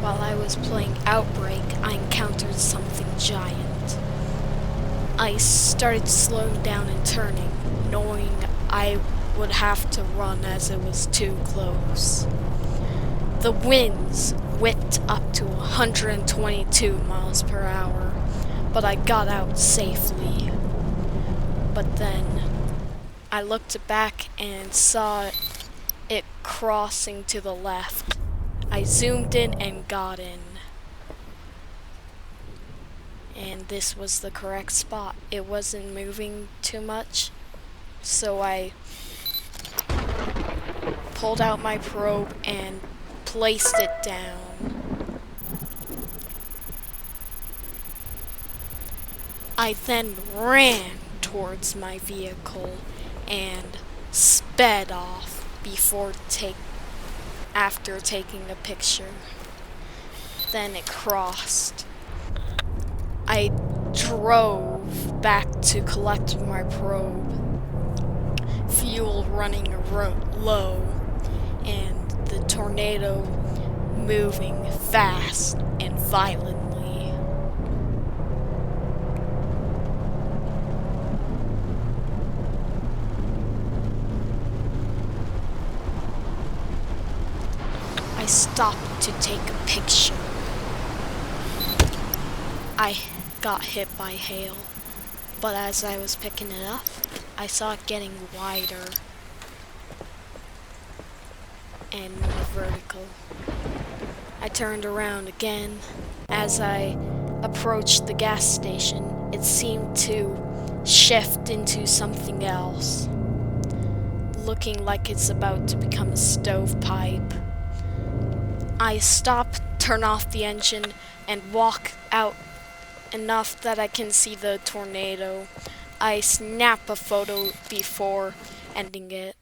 While I was playing Outbreak, I encountered something giant. I started slowing down and turning, knowing I would have to run as it was too close. The winds whipped up to 122 miles per hour, but I got out safely. But then I looked back and saw it crossing to the left. I zoomed in and got in. And this was the correct spot. It wasn't moving too much, so I pulled out my probe and placed it down. I then ran towards my vehicle and sped off after taking a picture. Then it crossed. I drove back to collect my probe, fuel running low, and the tornado moving fast and violently. I stopped to take a picture. I got hit by hail, but as I was picking it up, I saw it getting wider and more vertical. I turned around again. As I approached the gas station, it seemed to shift into something else, looking like it's about to become a stovepipe. I stop, turn off the engine, and walk out enough that I can see the tornado. I snap a photo before ending it.